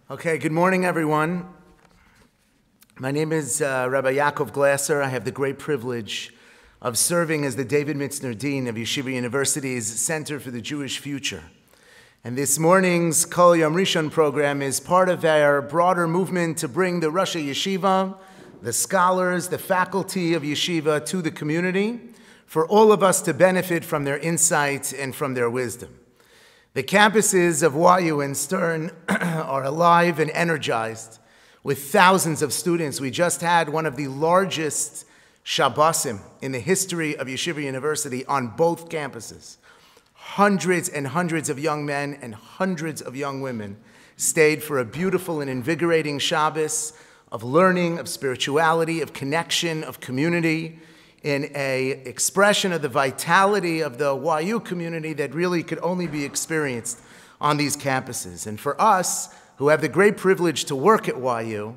Okay, good morning, everyone. My name is Rabbi Yaakov Glasser. I have the great privilege of serving as the David Mitzner Dean of Yeshiva University's Center for the Jewish Future. And this morning's Kol Yom Rishon program is part of our broader movement to bring the Rosh Yeshiva, the scholars, the faculty of Yeshiva to the community, for all of us to benefit from their insight and from their wisdom. The campuses of YU and Stern are alive and energized with thousands of students. We just had one of the largest Shabbosim in the history of Yeshiva University on both campuses. Hundreds and hundreds of young men and hundreds of young women stayed for a beautiful and invigorating Shabbos of learning, of spirituality, of connection, of community, in an expression of the vitality of the YU community that really could only be experienced on these campuses. And for us, who have the great privilege to work at YU,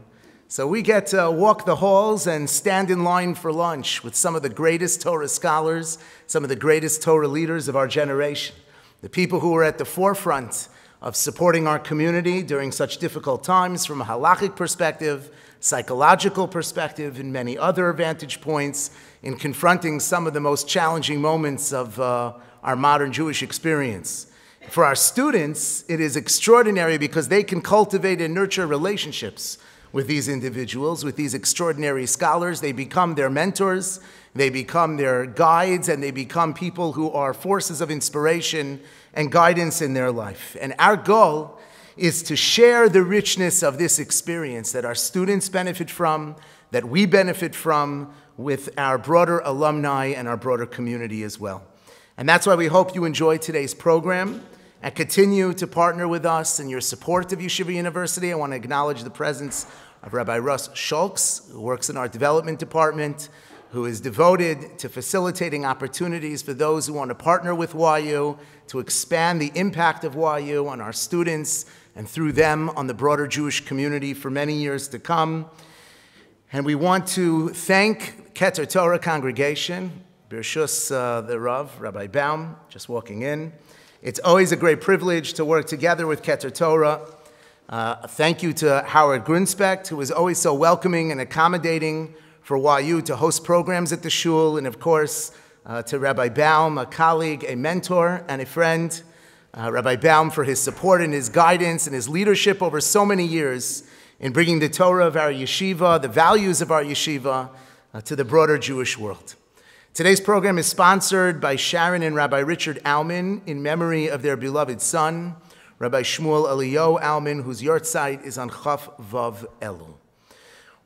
so we get to walk the halls and stand in line for lunch with some of the greatest Torah scholars, some of the greatest Torah leaders of our generation, the people who are at the forefront of supporting our community during such difficult times from a halachic perspective, psychological perspective, and many other vantage points in confronting some of the most challenging moments of our modern Jewish experience. For our students, it is extraordinary because they can cultivate and nurture relationships with these individuals, with these extraordinary scholars. They become their mentors, they become their guides, and they become people who are forces of inspiration and guidance in their life. And our goal is to share the richness of this experience that our students benefit from, that we benefit from, with our broader alumni and our broader community as well. And that's why we hope you enjoy today's program and continue to partner with us in your support of Yeshiva University. I want to acknowledge the presence of Rabbi Russ Schultz, who works in our development department, who is devoted to facilitating opportunities for those who want to partner with YU to expand the impact of YU on our students and through them on the broader Jewish community for many years to come. And we want to thank Keter Torah congregation, Birshus the Rav, Rabbi Baum, just walking in. It's always a great privilege to work together with Keter Torah. Thank you to Howard Grunspecht, who is always so welcoming and accommodating for YU to host programs at the shul, and of course to Rabbi Baum, a colleague, a mentor, and a friend. Rabbi Baum for his support and his guidance and his leadership over so many years in bringing the Torah of our yeshiva, the values of our yeshiva, to the broader Jewish world. Today's program is sponsored by Sharon and Rabbi Richard Alman in memory of their beloved son, Rabbi Shmuel Eliyahu Alman, whose yortzeit is on Chaf Vav Elul.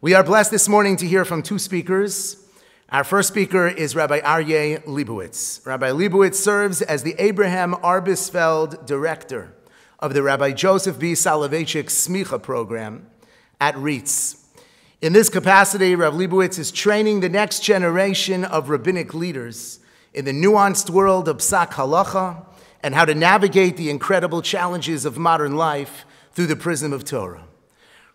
We are blessed this morning to hear from two speakers. Our first speaker is Rabbi Aryeh Lebowitz. Rabbi Lebowitz serves as the Abraham Arbisfeld Director of the Rabbi Joseph B. Soloveitchik Smicha program at REITs. In this capacity, Rabbi Lebowitz is training the next generation of rabbinic leaders in the nuanced world of Psak Halacha and how to navigate the incredible challenges of modern life through the prism of Torah.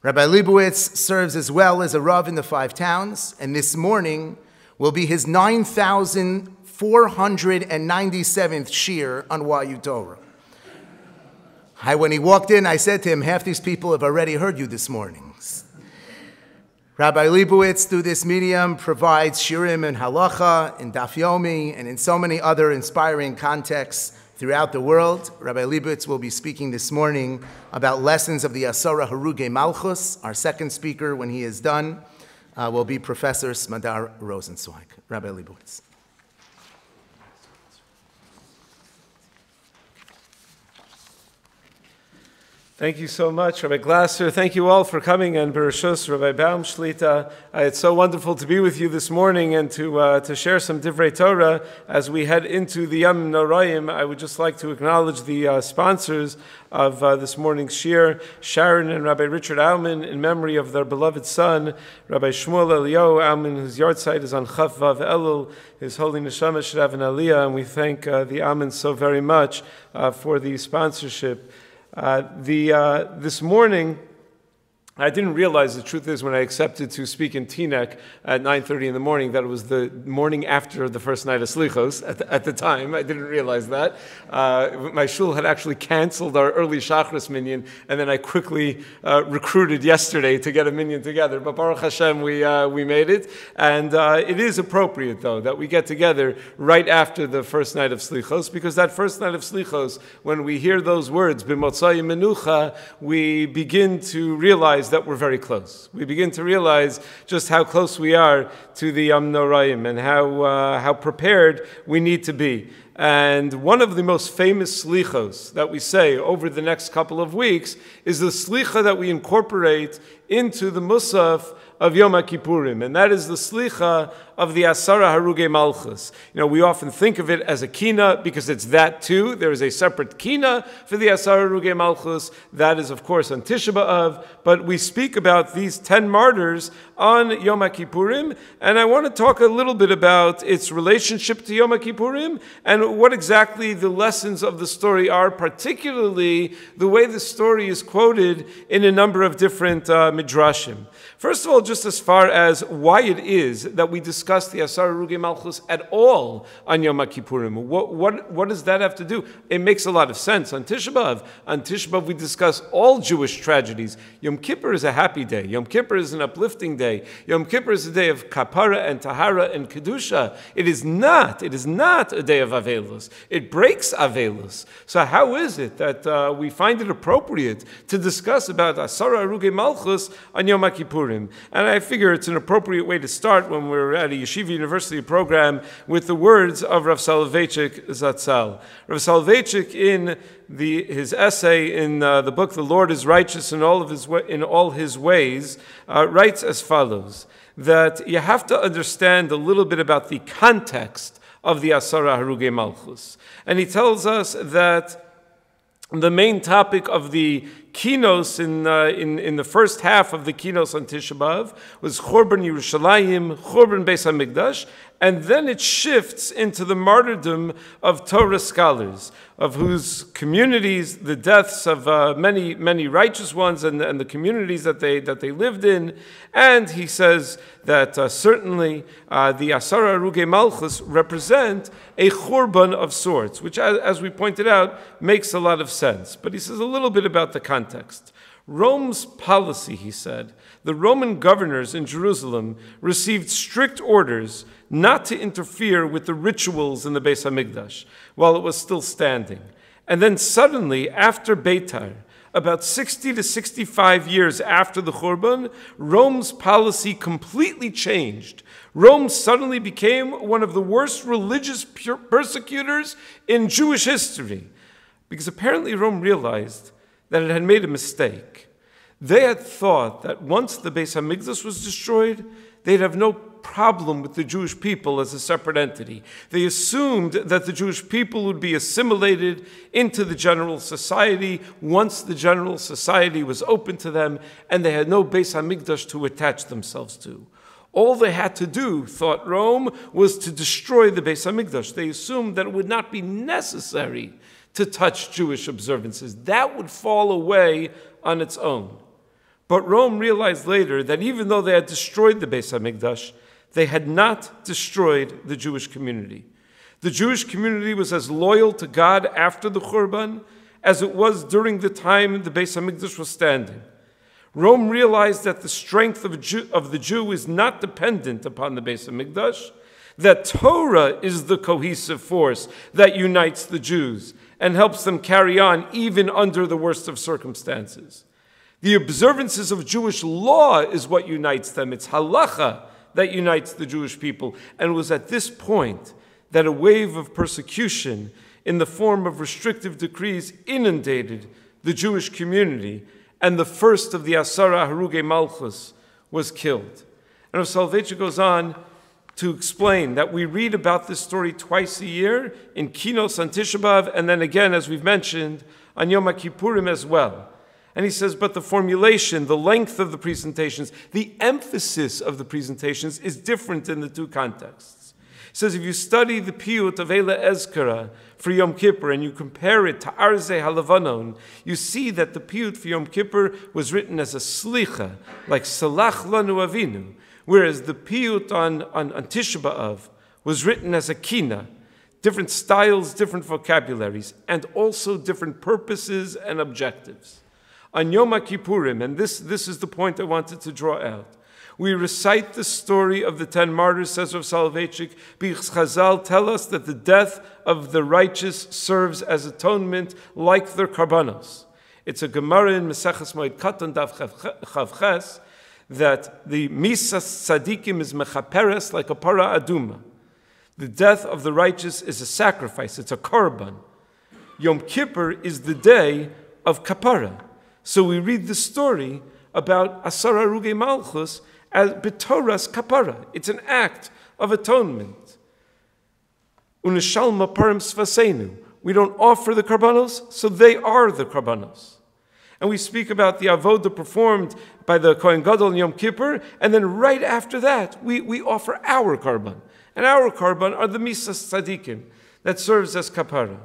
Rabbi Lebowitz serves as well as a Rav in the Five Towns, and this morning will be his 9,497th shir on YU Torah. When he walked in, I said to him, half these people have already heard you this morning. Rabbi Lebowitz, through this medium, provides shirim and halacha, in Daf Yomi, and in so many other inspiring contexts throughout the world. Rabbi Lebowitz will be speaking this morning about lessons of the Asarah Harugei Malchus. Our second speaker, when he is done, will be Professor Smadar Rosenzweig. Rabbi Lebowitz. Thank you so much, Rabbi Glasser. Thank you all for coming, and Bereshus, Rabbi Baum Shlita. It's so wonderful to be with you this morning and to share some Divrei Torah as we head into the Yom Noraim. I would just like to acknowledge the sponsors of this morning's shir, Sharon and Rabbi Richard Alman, in memory of their beloved son, Rabbi Shmuel Eliyahu Alman, whose yortzeit is on Chaf Vav Elul. His holy neshama should have an aliyah, and we thank the Almans so very much for the sponsorship. This morning, I didn't realize, the truth is, when I accepted to speak in Teaneck at 9:30 in the morning, that it was the morning after the first night of Slichos. At the time, I didn't realize that. My shul had actually canceled our early Shachris minyan, and then I quickly recruited yesterday to get a minyan together. But Baruch Hashem, we made it. And it is appropriate, though, that we get together right after the first night of Slichos, because that first night of Slichos, when we hear those words, B'motzai menucha, we begin to realize that we're very close. We begin to realize just how close we are to the Yom Noraim and how prepared we need to be. And one of the most famous slichos that we say over the next couple of weeks is the slicha that we incorporate into the Musaf of Yom Kippurim, and that is the slicha of the Asarah Harugei Malchus. You know, we often think of it as a kina because it's that too. There is a separate kina for the Asarah Harugei Malchus. That is, of course, on Tisha B'Av, but we speak about these 10 martyrs on Yom Kippurim, and I want to talk a little bit about its relationship to Yom Kippurim and what exactly the lessons of the story are, particularly the way the story is quoted in a number of different midrashim. First of all, just as far as why it is that we discuss the Asarah Harugei Malchus at all on Yom Kippurim. What does that have to do? It makes a lot of sense. On Tisha B'Av, we discuss all Jewish tragedies. Yom Kippur is a happy day. Yom Kippur is an uplifting day. Yom Kippur is a day of kapara and tahara and kedusha. It is not a day of avelus. It breaks avelus. So how is it that we find it appropriate to discuss about Asarah Harugei Malchus on Yom Kippurim? And I figure it's an appropriate way to start when we're at a Yeshiva University program with the words of Rav Soloveitchik Zatzal. Rav Soloveitchik, in his essay in the book "The Lord is Righteous in all His Ways," writes as follows: that you have to understand a little bit about the context of the Asarah Harugei Malchus, and he tells us that the main topic of the kinos in the first half of the kinos on Tisha B'Av was Chorban Yerushalayim, Chorban Beis HaMikdash, and then it shifts into the martyrdom of Torah scholars, of whose communities, the deaths of many righteous ones, and the communities that they lived in. And he says that certainly the Asarah Harugei Malchus represent a churban of sorts, which, as we pointed out, makes a lot of sense. But he says a little bit about the context. Rome's policy, he said, the Roman governors in Jerusalem received strict orders not to interfere with the rituals in the Beis HaMikdash while it was still standing. And then suddenly, after Beitar, about 60 to 65 years after the Churban, Rome's policy completely changed. Rome suddenly became one of the worst religious persecutors in Jewish history, because apparently Rome realized that it had made a mistake. They had thought that once the Beis HaMikdash was destroyed, they'd have no problem with the Jewish people as a separate entity. They assumed that the Jewish people would be assimilated into the general society once the general society was open to them, and they had no Beis HaMikdash to attach themselves to. All they had to do, thought Rome, was to destroy the Beis HaMikdash. They assumed that it would not be necessary to touch Jewish observances. That would fall away on its own. But Rome realized later that even though they had destroyed the Beis HaMikdash, they had not destroyed the Jewish community. The Jewish community was as loyal to God after the Churban as it was during the time the Beis HaMikdash was standing. Rome realized that the strength of the Jew is not dependent upon the Beis HaMikdash, that Torah is the cohesive force that unites the Jews and helps them carry on even under the worst of circumstances. The observances of Jewish law is what unites them. It's halacha that unites the Jewish people. And it was at this point that a wave of persecution in the form of restrictive decrees inundated the Jewish community, and the first of the Asarah Harugei Malchus was killed. And Rav Soloveitchik goes on to explain that we read about this story twice a year in Kinos on Tisha B'Av, and then again, as we've mentioned, on Yom Kippurim as well. And he says, but the formulation, the length of the presentations, the emphasis of the presentations is different in the two contexts. He says if you study the piyut of Eila Ezkara for Yom Kippur and you compare it to Aryeh Halavanon, you see that the piyut for Yom Kippur was written as a slicha, like Salach Lanu Avinu, whereas the piyut on Tisha B'Av was written as a kina, different styles, different vocabularies, and also different purposes and objectives. On Yom Kippurim, and this is the point I wanted to draw out, we recite the story of the 10 martyrs, says Rav Soloveitchik, because Chazal tell us that the death of the righteous serves as atonement like their karbanos. It's a Gemara in Meseches Moed Katan Daf Chavches that the Misas Tzadikim is mechaperes like a para aduma. The death of the righteous is a sacrifice, it's a korban. Yom Kippur is the day of kapara. So we read the story about Asarah Harugei Malchus as b'toras kapara. It's an act of atonement. Unishalma parim svaseinu. We don't offer the karbanos, so they are the karbanos. And we speak about the avodah performed by the Kohen Gadol in Yom Kippur, and then right after that, we offer our karban. And our karban are the misas tzadikim that serves as kapara.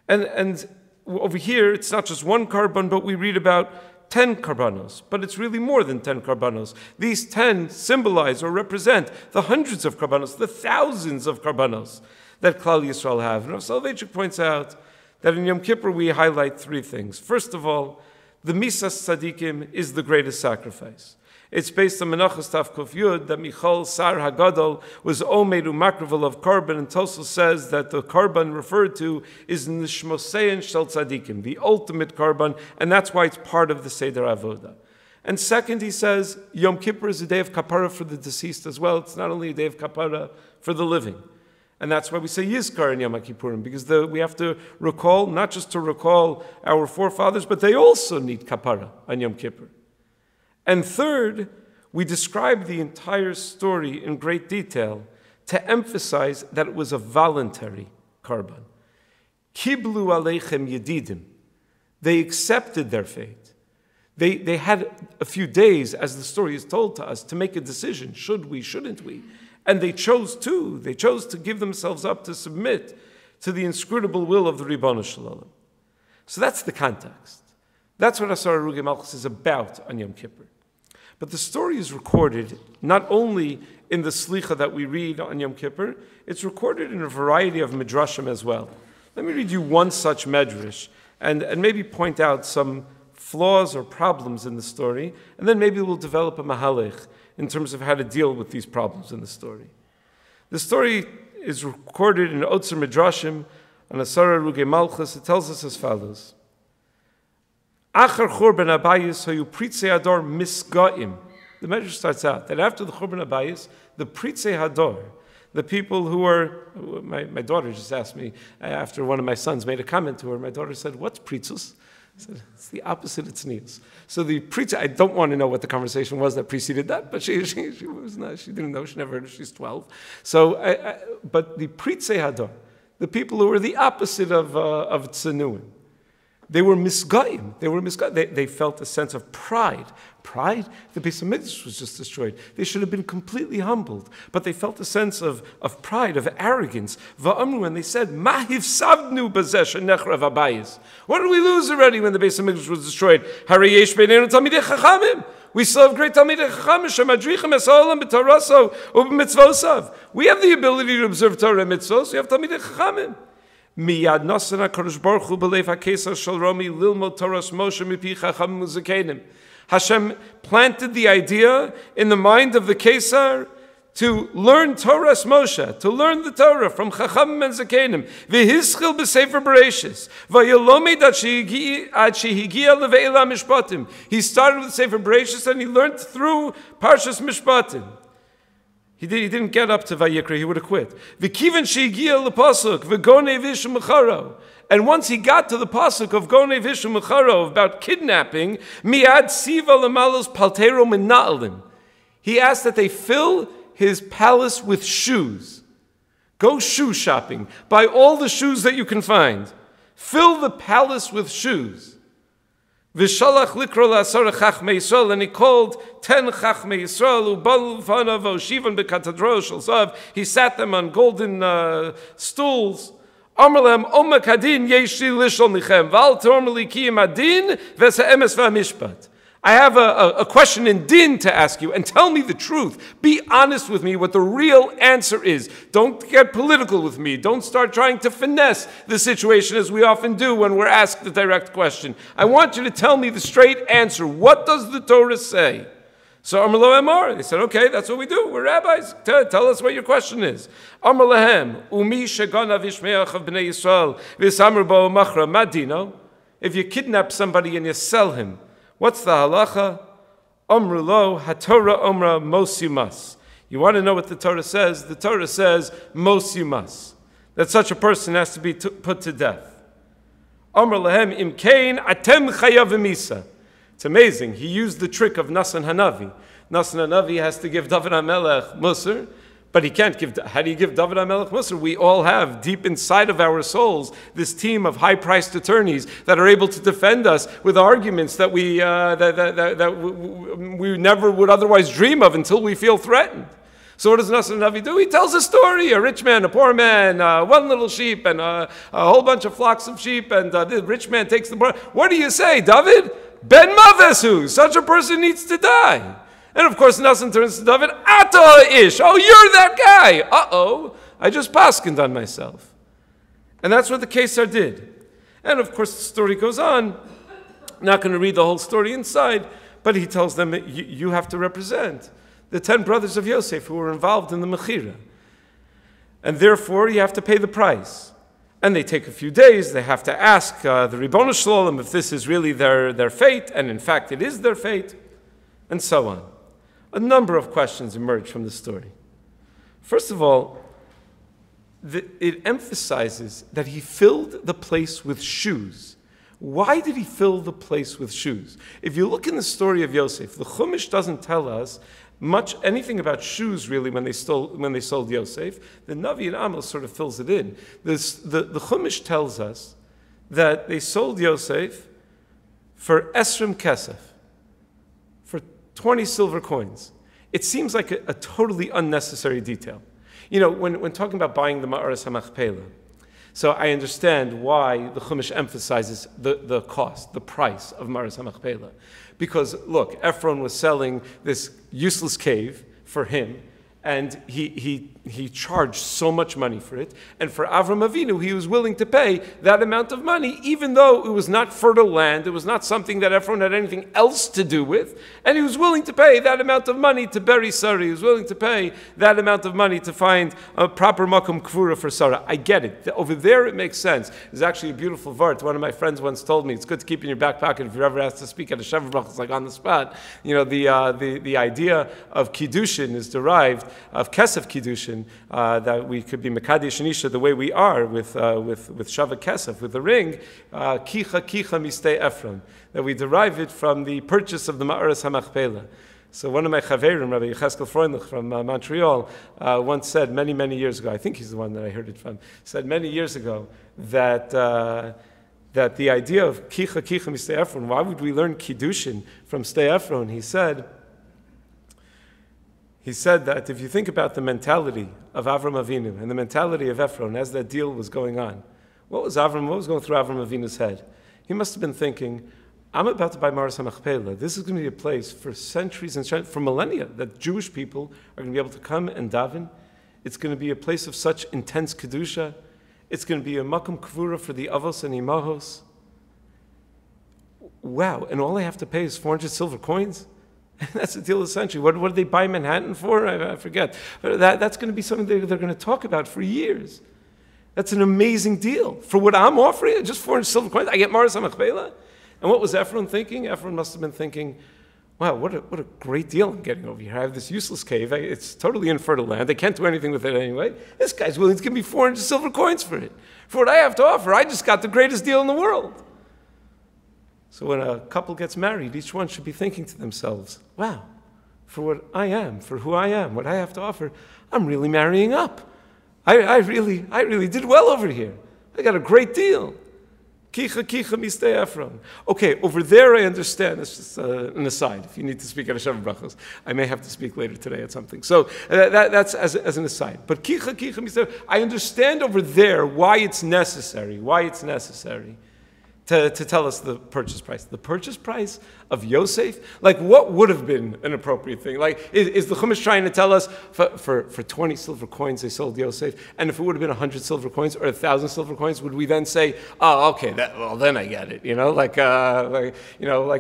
And over here, it's not just one karban, but we read about 10 karbanos. But it's really more than 10 karbanos. These 10 symbolize or represent the hundreds of karbanos, the thousands of karbanos that Klal Yisrael have. And Rav Soloveitchik points out that in Yom Kippur we highlight 3 things. First of all, the misas tzadikim is the greatest sacrifice. It's based on Menachos Tav Kuf Yud that Michal Sar Hagadol was Omer Umakravel of Karban, and Tosel says that the Karban referred to is Nishmosein Shel Tzadikim, the ultimate Karban, and that's why it's part of the Seder Avodah. And second, he says, Yom Kippur is a day of kapara for the deceased as well. It's not only a day of kapara for the living. And that's why we say Yizkar in Yom Kippurim, because we have to recall, not just to recall our forefathers, but they also need kapara on Yom Kippur. And third, we describe the entire story in great detail to emphasize that it was a voluntary karban. Kiblu aleichem yedidim. They accepted their fate. They had a few days, as the story is told to us, to make a decision. Should we, shouldn't we? And they chose to. They chose to give themselves up to submit to the inscrutable will of the Ribbon Shalom. So that's the context. That's what Asarah Harugei Malchus is about on Yom Kippur. But the story is recorded not only in the slicha that we read on Yom Kippur, it's recorded in a variety of midrashim as well. Let me read you one such medrash and maybe point out some flaws or problems in the story, and then maybe we'll develop a mahalech in terms of how to deal with these problems in the story. The story is recorded in Otzer Midrashim on Asarah Harugei Malchus. It tells us as follows. Achar Churban Abayis hayu Pritzei Hador misgaim. The measure starts out that after the Churban Abayis, the Pritzei Hador, the people who are, my daughter just asked me, after one of my sons made a comment to her, my daughter said, what's Pritzus? I said, it's the opposite of tznius. So the Pritzei, I don't want to know what the conversation was that preceded that, but she was not, she didn't know, she never heard it, she's 12. So, but the Pritzei Hador, the people who were the opposite of tzenuim, they were misgaim. They felt a sense of pride. Pride? The Beis HaMikdash was just destroyed. They should have been completely humbled. But they felt a sense of pride, of arrogance. Va'amru, and they said, Ma hifsavnu b'zeh shenechrav habayis. What did we lose already when the Beis HaMikdash was destroyed? Hare yesh beineinu talmidei chachamim. We still have great talmidei chachamim shemadrichim es ha'olam b'toraso u'b'mitzvosav. We have the ability to observe Torah and mitzvos. We have talmidei chachamim. Miyad nosana Kadosh Baruch Hu b'leiv haKesar shel Romi lilmod Toras Moshe mipi chacham uzakenim. Hashem planted the idea in the mind of the Kesar to learn Toras Moshe, to learn the Torah from Chachamim and Zakenim. V'hischil b'sefer Bereishis. V'yalomed ad shehigia leve'ela mishpatim. He started with Sefer Bereishis and he learned through Parshas Mishpatim. He didn't get up to Vayikra, he would have quit. V'kiven shehigia lepasuk, v'gonei v'ishum mecharo. And once he got to the pasuk of Gonei Vishum Mecharo about kidnapping, Miad Siva Lamalos Paltero Mina'alim. He asked that they fill his palace with shoes. Go shoe shopping. Buy all the shoes that you can find. Fill the palace with shoes. V'shalach likro la'asarah chachmei Yisrael, and he called 10 chachmei Yisrael, u'balu v'anav v'oshivan b'katadro shel zav. He sat them on golden stools. Amar lehem, omak hadin yesh li lishol nichem, v'al torma li kiyim hadin v'sa'emes v'hamishpat. I have a question in din to ask you, and tell me the truth. Be honest with me what the real answer is. Don't get political with me. Don't start trying to finesse the situation as we often do when we're asked the direct question. I want you to tell me the straight answer. What does the Torah say? So Amar lo Emor, they said, okay, that's what we do. We're rabbis. Tell us what your question is. Amar lahem, umi sheganav ishmeach of bnei Yisrael v'samar bo machra madino. If you kidnap somebody and you sell him, what's the halacha? Amru lo haTorah omra mos yumas. You want to know what the Torah says? The Torah says mos yumas, that such a person has to be put to death. Amar lahem im kain atem chayav misa. It's amazing. He used the trick of Nasan Hanavi. Nasan Hanavi has to give David HaMelech Musar, but he can't give. How do you give David HaMelech Musar? We all have deep inside of our souls this team of high-priced attorneys that are able to defend us with arguments that we we never would otherwise dream of until we feel threatened. So what does Nasan Hanavi do? He tells a story: a rich man, a poor man, one little sheep, and a whole bunch of flocks of sheep. And the rich man takes the poor. What do you say, David? Ben Mavesu, such a person needs to die. And of course, Nasan turns to David, Ata Ish, oh, you're that guy. Uh-oh, I just paskined on myself. And that's what the Kesar did. And of course, the story goes on. I'm not going to read the whole story inside, but he tells them, you have to represent the 10 brothers of Yosef who were involved in the Mechira. And therefore, you have to pay the price. And they take a few days. They have to ask the Ribbono Shel Olam if this is really their fate, and in fact it is their fate, and so on. A number of questions emerge from the story. First of all, it emphasizes that he filled the place with shoes. Why did he fill the place with shoes? If you look in the story of Yosef, the Chumash doesn't tell us anything about shoes really when they sold Yosef. The Navi and Amos sort of fills it in. The Chumash tells us that they sold Yosef for Esrim Kesef, for 20 silver coins. It seems like a totally unnecessary detail. You know, when talking about buying the Ma'aras HaMachpelah, so I understand why the Chumash emphasizes the cost, the price of Ma'aras HaMachpelah. Because, look, Ephron was selling this useless cave for him, and he charged so much money for it. And for Avram Avinu, he was willing to pay that amount of money, even though it was not fertile land, it was not something that Ephron had anything else to do with. And he was willing to pay that amount of money to bury Sarah. He was willing to pay that amount of money to find a proper makom kvura for Sarah. I get it. Over there, it makes sense. There's actually a beautiful vart. One of my friends once told me, it's good to keep in your back pocket if you're ever asked to speak at a Shavuot Bracha, it's like on the spot. You know, the idea of Kiddushin is derived of Kesef Kiddushin, that we could be Mekadesh and Isha the way we are with Shava Kesef, with the ring, Kicha Mistei Ephron, that we derive it from the purchase of the Ma'aras HaMachpelah. So one of my chaverim, Rabbi Yecheskel Freundlich from Montreal, once said many, many years ago, I think he's the one that I heard it from, said many years ago that the idea of Kicha Mistei Ephron, why would we learn Kiddushin from Stei Ephron? He said that if you think about the mentality of Avram Avinu and the mentality of Ephron as that deal was going on, what was going through Avram Avinu's head? He must have been thinking, I'm about to buy Ma'aras HaMachpelah. This is going to be a place for centuries and centuries, for millennia, that Jewish people are going to be able to come and daven. It's going to be a place of such intense Kedusha. It's going to be a makom kvura for the avos and imahos. Wow, and all I have to pay is 400 silver coins? That's the deal of the century. What did they buy Manhattan for? I forget. But that's going to be something they're going to talk about for years. That's an amazing deal. For what I'm offering, just 400 silver coins, I get Ma'aras HaMachpelah? And what was Ephron thinking? Ephron must have been thinking, wow, what a great deal I'm getting over here. I have this useless cave. It's totally infertile land. I can't do anything with it anyway. This guy's willing to give me 400 silver coins for it. For what I have to offer, I just got the greatest deal in the world. So when a couple gets married, each one should be thinking to themselves, wow, for what I am, for who I am, what I have to offer, I'm really marrying up. I really did well over here. I got a great deal. Kicha kicha mistei Ephraim. Okay, over there I understand. That's just an aside. If you need to speak at Hashem Brachos, I may have to speak later today at something. So that's as an aside. But kicha kicha mistei, I understand over there why it's necessary. To tell us the purchase price. The purchase price of Yosef? Like, what would have been an appropriate thing? Like, is the Chumash trying to tell us for 20 silver coins they sold Yosef, and if it would have been 100 silver coins or 1,000 silver coins, would we then say, oh, okay, well, then I get it, like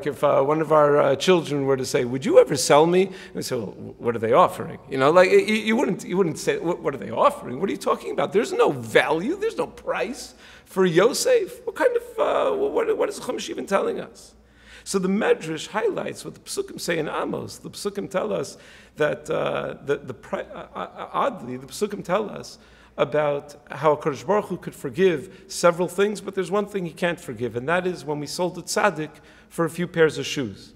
if one of our children were to say, would you ever sell me? And we say, well, what are they offering? You wouldn't say, what are they offering? What are you talking about? There's no value, there's no price for Yosef. What kind of, what is the Chumash even telling us? So the Medrash highlights what the Psukim say in Amos. The Psukim tell us that, oddly, the Psukim tell us about how HaKadosh Baruch Hu could forgive several things, but there's one thing he can't forgive, and that is when we sold a tzaddik for a few pairs of shoes.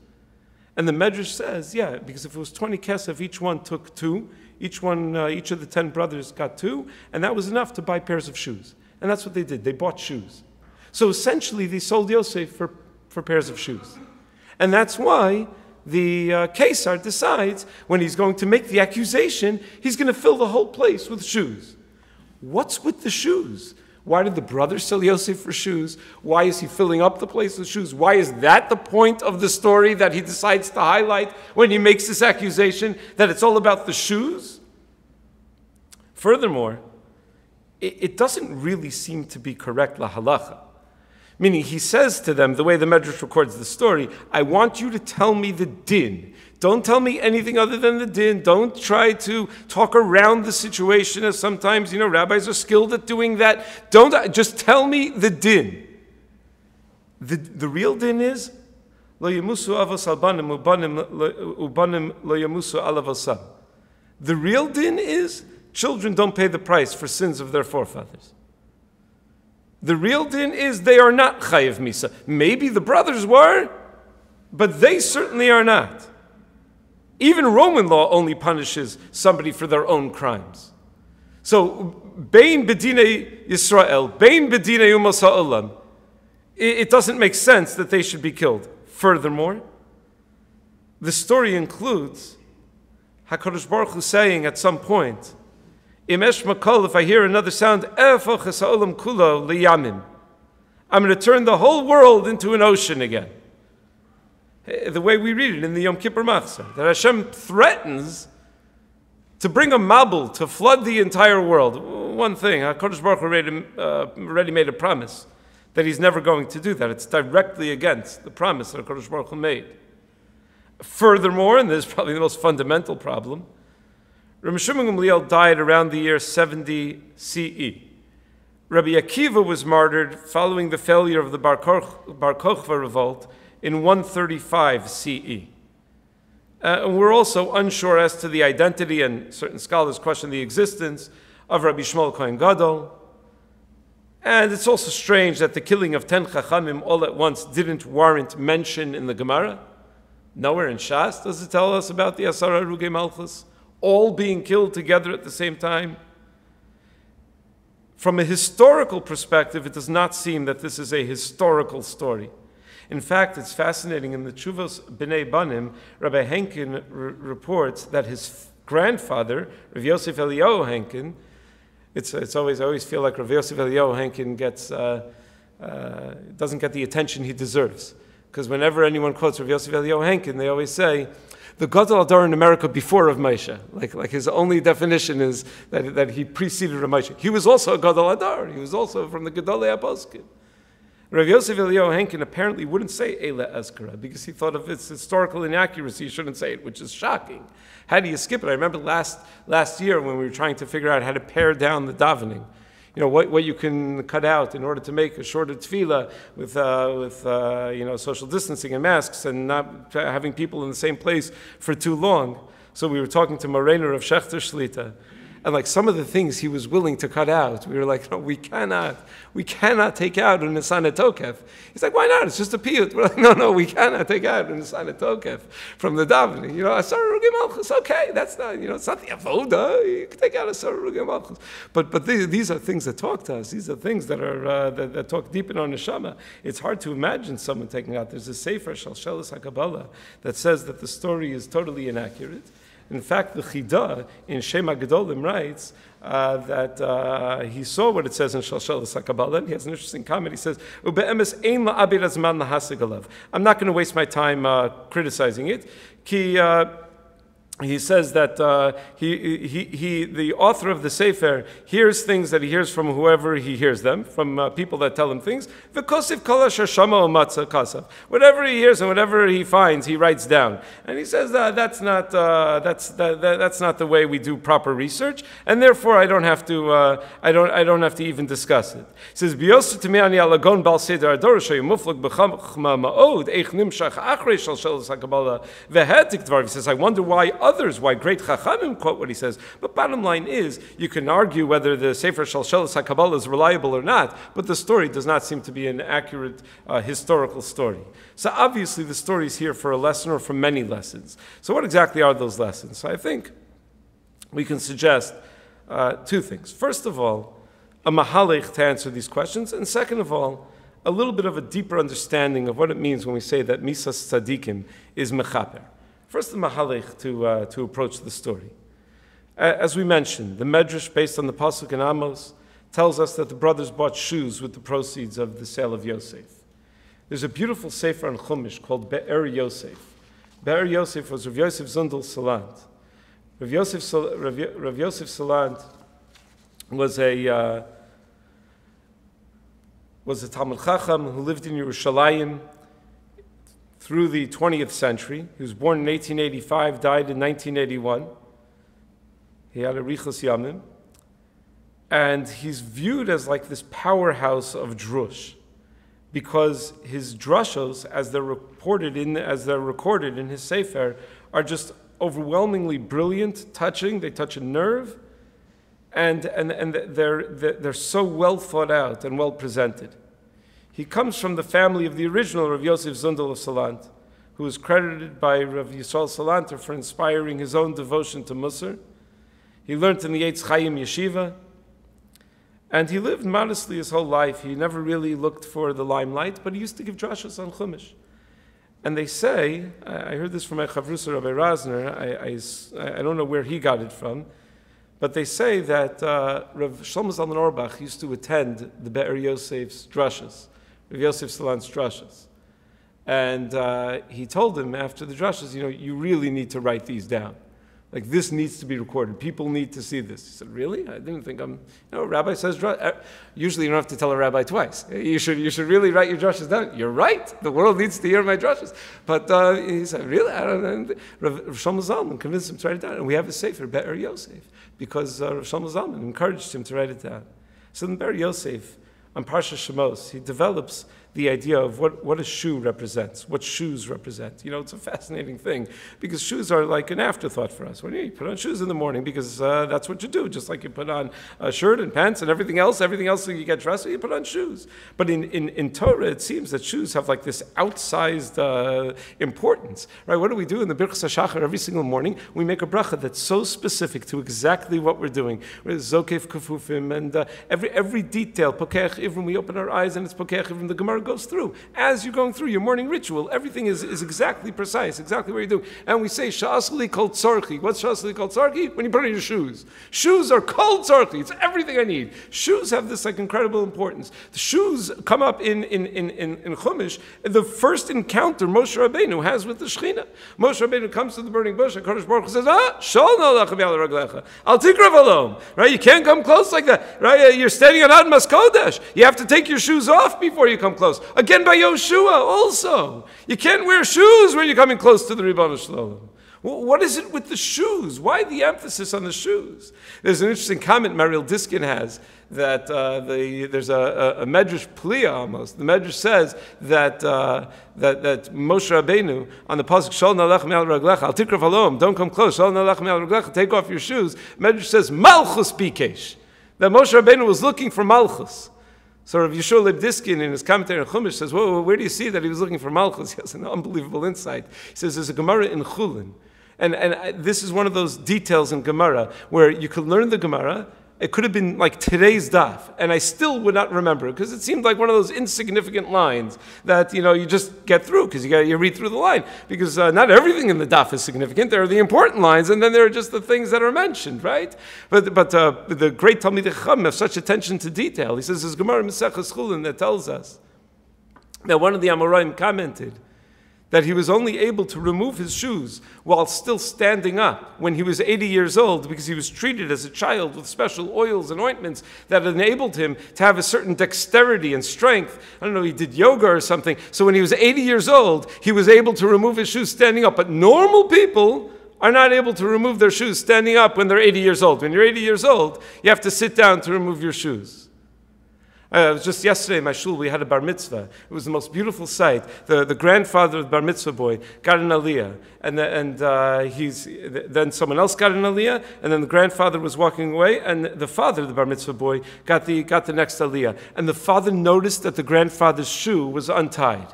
And the Medrash says, yeah, because if it was 20 kesef, each one took 2, each of the 10 brothers got 2, and that was enough to buy pairs of shoes. And that's what they did. They bought shoes. So essentially, they sold Yosef for pairs of shoes. And that's why the Kesar decides when he's going to make the accusation, he's going to fill the whole place with shoes. What's with the shoes? Why did the brothers sell Yosef for shoes? Why is he filling up the place with shoes? Why is that the point of the story that he decides to highlight when he makes this accusation, that it's all about the shoes? Furthermore, it doesn't really seem to be correct la halacha. Meaning, he says to them, the way the Medrash records the story, I want you to tell me the din. Don't tell me anything other than the din. Don't try to talk around the situation, as sometimes, rabbis are skilled at doing that. Just tell me the din. The real din is, lo yamusu avos albanim ubanim lo yamusu alav asam. The real din is, children don't pay the price for sins of their forefathers. The real din is they are not chayiv misa. Maybe the brothers were, but they certainly are not. Even Roman law only punishes somebody for their own crimes. So, bein bedinei Yisrael, bein bedinei umas ha'olam, it doesn't make sense that they should be killed. Furthermore, the story includes HaKadosh Baruch Hu saying at some point, if I hear another sound, I'm going to turn the whole world into an ocean again. The way we read it in the Yom Kippur Machzor, that Hashem threatens to bring a mabul, to flood the entire world. One thing, HaKadosh Baruch Hu already made a promise that he's never going to do that. It's directly against the promise that HaKadosh Baruch Hu made. Furthermore, and this is probably the most fundamental problem, Rabbi Shimon Gamliel died around the year 70 CE. Rabbi Akiva was martyred following the failure of the Bar Kokhba revolt in 135 CE. And we're also unsure as to the identity, and certain scholars question the existence of Rabbi Shmuel Kohen Gadol. And it's also strange that the killing of 10 Chachamim all at once didn't warrant mention in the Gemara. Nowhere in Shas does it tell us about the Asarah Harugei Malchus all being killed together at the same time. From a historical perspective, it does not seem that this is a historical story. In fact, it's fascinating. In the Tshuvos B'nai Banim, Rabbi Henkin reports that his grandfather, Rav Yosef Eliyahu Henkin, I always feel like Rav Yosef Eliyahu Henkin doesn't get the attention he deserves. Because whenever anyone quotes Rav Yosef Eliyahu Henkin, they always say, the Gadol Adar in America before Rav Moshe. Like his only definition is that he preceded Rav Moshe. He was also a Gadol Adar. He was also from the Gedolei HaPoskim. Rav Yosef Eliyahu Henkin apparently wouldn't say Eila Ezkara because he thought of its historical inaccuracy. He shouldn't say it, which is shocking. How do you skip it? I remember last year when we were trying to figure out how to pare down the davening. What you can cut out in order to make a shorter tefillah with social distancing and masks and not having people in the same place for too long. So we were talking to Moreno of Shechter Shlita, and like some of the things he was willing to cut out, we were like, no, we cannot take out an Nisana Tokef. He's like, why not? It's just a piyut. We're like, no, we cannot take out an Nisana Tokef from the davening. Asarah Harugei Malchus, okay, that's not, it's not the avoda. You can take out Asarah Harugei Malchus. But these are things that talk to us. These are things that are that talk deep in our neshama. It's hard to imagine someone taking out. There's a sefer Shalshelis HaKabbalah that says that the story is totally inaccurate. In fact, the Chida in Shema Gedolim writes that he saw what it says in Shalshelis HaKabbalah, and he has an interesting comment. He says, "Ube'emes ein la'abir azman lahasig alav." I'm not going to waste my time criticizing it. He says that the author of the Sefer hears things that he hears from whoever he hears them, from people that tell him things. Whatever he hears and whatever he finds, he writes down. And he says that's not the way we do proper research, and therefore I don't have to even discuss it. He says, he says, I wonder why great Chachamim quote what he says. But bottom line is, you can argue whether the Sefer Shalshelis HaKabbalah is reliable or not, but the story does not seem to be an accurate historical story. So obviously the story is here for a lesson or for many lessons. So what exactly are those lessons? So I think we can suggest two things. First of all, a mahalech to answer these questions, and second of all, a little bit of a deeper understanding of what it means when we say that Misas Tzadikim is mechaper. First, the mahalech to approach the story. As we mentioned, the Medrash, based on the Pasuk in Amos, tells us that the brothers bought shoes with the proceeds of the sale of Yosef. There's a beautiful sefer on Chumash called Be'er Yosef. Be'er Yosef was Rav Yosef Zundel Salant. Rav Yosef Salant was a Talmud Chacham who lived in Yerushalayim through the 20th century. He was born in 1885, died in 1981. He had a Richos Yamim. And he's viewed as like this powerhouse of drush, because his drushos, as they're recorded in his sefer, are just overwhelmingly brilliant, touching. They touch a nerve, and they're so well thought out and well presented. He comes from the family of the original Rav Yosef Zundel of Salant, who is credited by Rav Yisrael Salanter for inspiring his own devotion to Musar. He learned in the Eitz Chaim Yeshiva, and he lived modestly his whole life. He never really looked for the limelight, but he used to give drashas on Chumash. And they say, I heard this from my Chavrusa Rabbi Razner, I don't know where he got it from, but they say that Rav Shlomo Zalman Auerbach used to attend the Be'er Yosef's drashas, Rav Yosef Salant's drashas. And he told him after the drashas, you really need to write these down. Like, this needs to be recorded. People need to see this. He said, really? I didn't think a rabbi says, usually you don't have to tell a rabbi twice. You should really write your drashas down. You're right. The world needs to hear my drashas. But he said, really? I don't know. Rav Shlomo Zalman convinced him to write it down. And we have a sefer, Be'er Yosef, because Rav Shlomo Zalman encouraged him to write it down. So in Be'er Yosef, on Parsha Shemos, he develops the idea of what a shoe represents, what shoes represent. It's a fascinating thing, because shoes are like an afterthought for us. When you put on shoes in the morning, because that's what you do, just like you put on a shirt and pants and everything else so you get dressed, you put on shoes. But in Torah, it seems that shoes have like this outsized importance, right? What do we do in the Birchas HaShachar every single morning? We make a bracha that's so specific to exactly what we're doing. Zokef Kufufim, and every detail, Pokech Ivrim, we open our eyes and it's Pokech Ivrim, the Gemara goes through. As you're going through your morning ritual, everything is exactly precise, exactly what you do. And we say, Sha'asli kol tzarchi. What's Sha'asli kol tzarchi? When you put on your shoes. Shoes are kol tzarchi. It's everything I need. Shoes have this like incredible importance. The shoes come up in Chumash, the first encounter Moshe Rabbeinu has with the Shechina. Moshe Rabbeinu comes to the burning bush, and Kadosh Baruch Hu says, Shol no lachem yal raglecha. Al tikrav alom. Right? You can't come close like that. Right? You're standing on Admas Kodesh. You have to take your shoes off before you come close. Again by Yoshua also. You can't wear shoes when you're coming close to the Ribbon Shalom. What is it with the shoes? Why the emphasis on the shoes? There's an interesting comment Mariel Diskin has that there's a medrash pliya almost. The medrash says that Moshe Rabbeinu on the pasuk Shal nalech me'al raglecha al tikrav halom, don't come close. Shal nalech me'al raglecha, take off your shoes. Medrash says Malchus bikesh, that Moshe Rabbeinu was looking for Malchus. So Rav Yeshua Lebdiskin in his commentary on Chumash says, "Whoa, where do you see that he was looking for Malchus?" He has an unbelievable insight. He says there's a Gemara in Chulin. And this is one of those details in Gemara where you could learn the Gemara. It could have been like today's daf, and I still would not remember it because it seemed like one of those insignificant lines that you just get through because you read through the line because not everything in the daf is significant. There are the important lines, and then there are just the things that are mentioned, right? But the great Talmidei Chacham have such attention to detail. He says there's Gemara Maseches Chulin that tells us that one of the Amoraim commented that he was only able to remove his shoes while still standing up when he was 80 years old because he was treated as a child with special oils and ointments that enabled him to have a certain dexterity and strength. I don't know, he did yoga or something. So when he was 80 years old, he was able to remove his shoes standing up. But normal people are not able to remove their shoes standing up when they're 80 years old. When you're 80 years old, you have to sit down to remove your shoes. It was just yesterday in my shul, we had a bar mitzvah. It was the most beautiful sight. The grandfather of the bar mitzvah boy got an aliyah, and then someone else got an aliyah, and then the grandfather was walking away, and the father of the bar mitzvah boy got the next aliyah. And the father noticed that the grandfather's shoe was untied.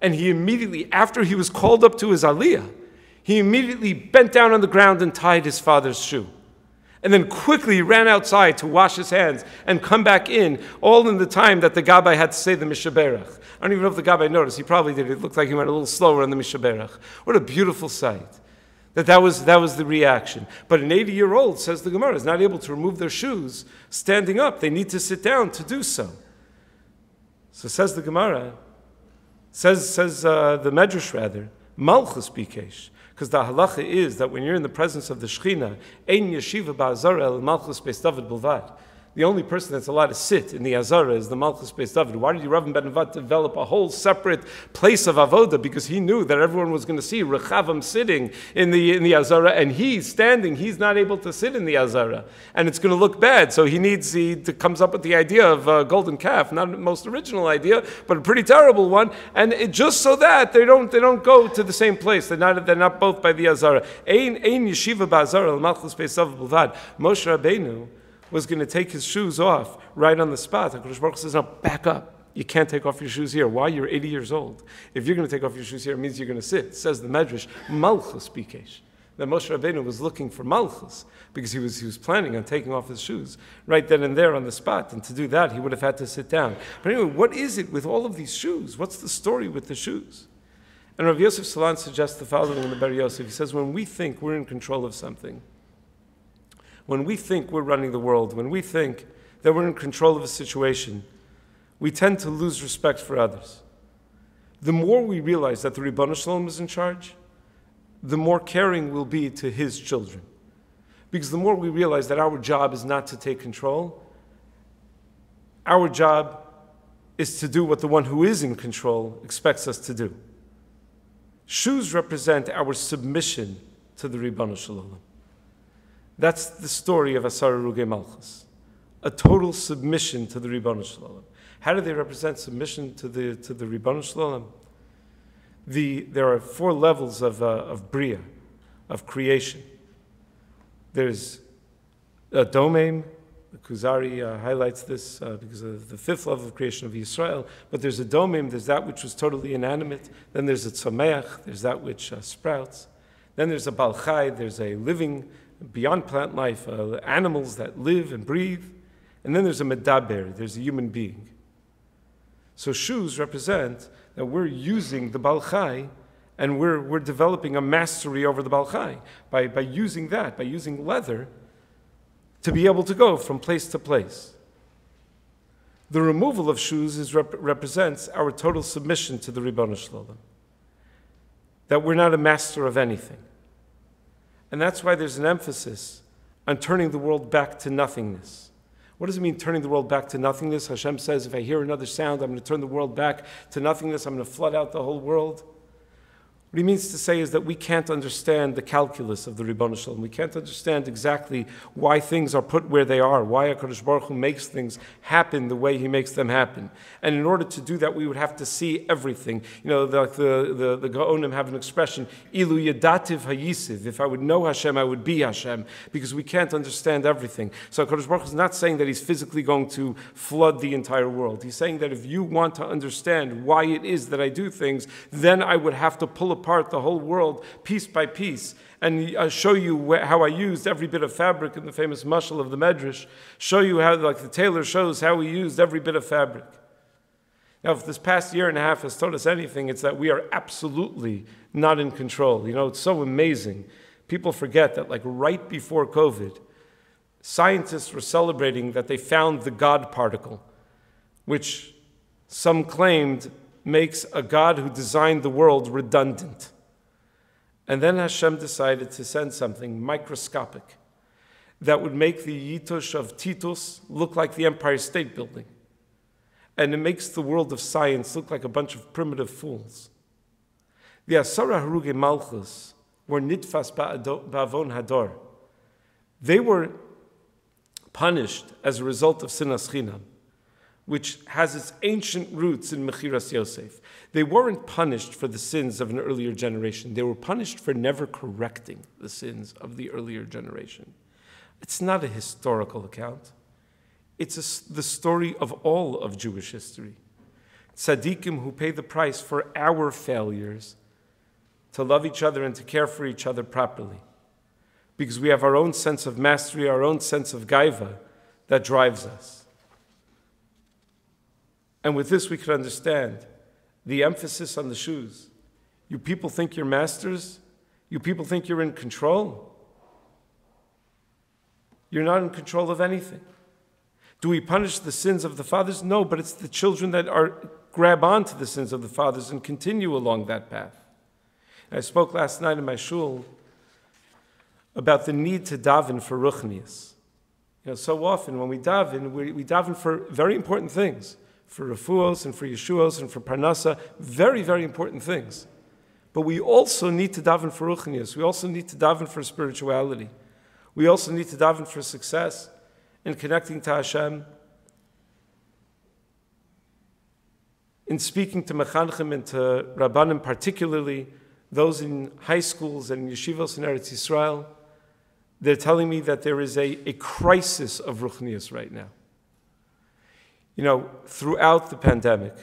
And he immediately, after he was called up to his aliyah, he immediately bent down on the ground and tied his father's shoe. And then quickly ran outside to wash his hands and come back in, all in the time that the Gabbai had to say the Mishaberach. I don't even know if the Gabbai noticed. He probably did. It looked like he went a little slower on the Mishaberach. What a beautiful sight. That was the reaction. But an 80-year-old, says the Gemara, is not able to remove their shoes standing up. They need to sit down to do so. So says the Gemara, says the Medrash rather, Malchus bikesh. Because the halacha is that when you're in the presence of the Shechina, ein yeshiva ba'azara el Malchus beis David bilvad. The only person that's allowed to sit in the Asarah is the Malchus beis David. Why did Rabbi ben Nevat develop a whole separate place of avoda? Because he knew that everyone was going to see Rechavam sitting in the Asarah, and he's standing. He's not able to sit in the Asarah, and it's going to look bad. So he comes up with the idea of a golden calf, not the most original idea, but a pretty terrible one. And just so that they don't go to the same place. They're not both by the Asarah. Ein yeshiva ba'Asarah el Malchus beis David bilvad. Moshe Rabbeinu was going to take his shoes off right on the spot. HaKadosh Baruch Hu says, "No, back up. You can't take off your shoes here. Why? You're 80 years old. If you're going to take off your shoes here, it means you're going to sit." It says the Medrash, Malchus bikesh. That Moshe Rabbeinu was looking for Malchus because he was planning on taking off his shoes right then and there on the spot. And to do that, he would have had to sit down. But anyway, what is it with all of these shoes? What's the story with the shoes? And Rav Yosef Salan suggests the following in the Bar Yosef. He says, when we think we're in control of something, when we think we're running the world, when we think that we're in control of a situation, we tend to lose respect for others. The more we realize that the Ribono Shalom is in charge, the more caring we'll be to his children. Because the more we realize that our job is not to take control, our job is to do what the one who is in control expects us to do. Shoes represent our submission to the Ribono Shalom. That's the story of Asarah Harugei Malchus. A total submission to the Ribono Shalom. How do they represent submission to the Ribono Shalom? There are 4 levels of Bria, of creation. There's a domain. The Kuzari highlights this because of the 5th level of creation of Yisrael. But there's a domain. There's that which was totally inanimate. Then there's a tzomeach. There's that which sprouts. Then there's a balchai. There's a living, beyond plant life, animals that live and breathe. And then there's a medaber, there's a human being. So shoes represent that we're using the balchai and we're developing a mastery over the balchai by using that, by using leather to be able to go from place to place. The removal of shoes represents our total submission to the Ribono Shalom. That we're not a master of anything. And that's why there's an emphasis on turning the world back to nothingness. What does it mean, turning the world back to nothingness? Hashem says, if I hear another sound, I'm going to turn the world back to nothingness. I'm going to flood out the whole world. What he means to say is that we can't understand the calculus of the Ribono Shel Olam. We can't understand exactly why things are put where they are, why HaKadosh Baruch Hu makes things happen the way he makes them happen. And in order to do that, we would have to see everything. Like the Gaonim have an expression, Ilu Yadativ Hayisiv. If I would know Hashem, I would be Hashem, because we can't understand everything. So HaKadosh Baruch Hu is not saying that he's physically going to flood the entire world. He's saying that if you want to understand why it is that I do things, then I would have to pull apart the whole world piece by piece and show you how I used every bit of fabric in the famous mashal of the Medrash, show you how, like the tailor shows how we used every bit of fabric. Now, if this past year and a half has taught us anything, it's that we are absolutely not in control. It's so amazing. People forget that, like right before COVID, scientists were celebrating that they found the God particle, which some claimed makes a God who designed the world redundant. And then Hashem decided to send something microscopic that would make the Yitush of Titus look like the Empire State Building. And it makes the world of science look like a bunch of primitive fools. The Asarah Harugei Malchus were nitfas ba'avon hador. They were punished as a result of sinas chinam, which has its ancient roots in Mechiras Yosef. They weren't punished for the sins of an earlier generation. They were punished for never correcting the sins of the earlier generation. It's not a historical account. It's the story of all of Jewish history. Tzaddikim who pay the price for our failures to love each other and to care for each other properly. Because we have our own sense of mastery, our own sense of gaiva that drives us. And with this, we could understand the emphasis on the shoes. You people think you're masters? You people think you're in control? You're not in control of anything. Do we punish the sins of the fathers? No, but it's the children that grab onto the sins of the fathers and continue along that path. And I spoke last night in my shul about the need to daven for ruchnius. So often when we daven for very important things, for refuos and for yeshuos and for parnasa, very, very important things. But we also need to daven for ruchnius. We also need to daven for spirituality. We also need to daven for success in connecting to Hashem, in speaking to mechanchim and to rabbanim, particularly those in high schools and yeshivos in Eretz Yisrael. They're telling me that there is a crisis of ruchnius right now. Throughout the pandemic,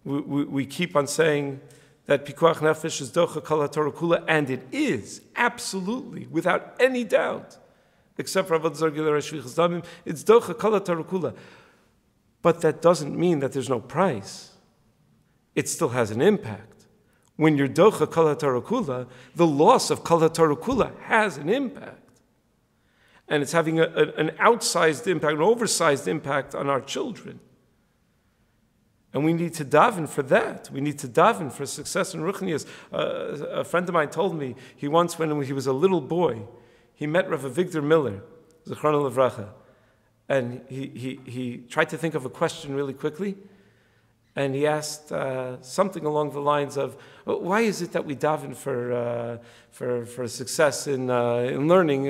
we keep on saying that pikuach nefesh is docha kol haTorah kula, and it is, absolutely, without any doubt, except for avodah zarah gilui shvichas damim, it's docha kol haTorah kula. But that doesn't mean that there's no price. It still has an impact. When you're docha kol haTorah kula, the loss of kol haTorah kula has an impact. And it's having an outsized impact, an oversized impact on our children. And we need to daven for that. We need to daven for success in ruchnius. A friend of mine told me, he once, when he was a little boy, he met Rav Victor Miller, Zechrono Livracha, and he tried to think of a question really quickly, and he asked something along the lines of, why is it that we daven for success in learning?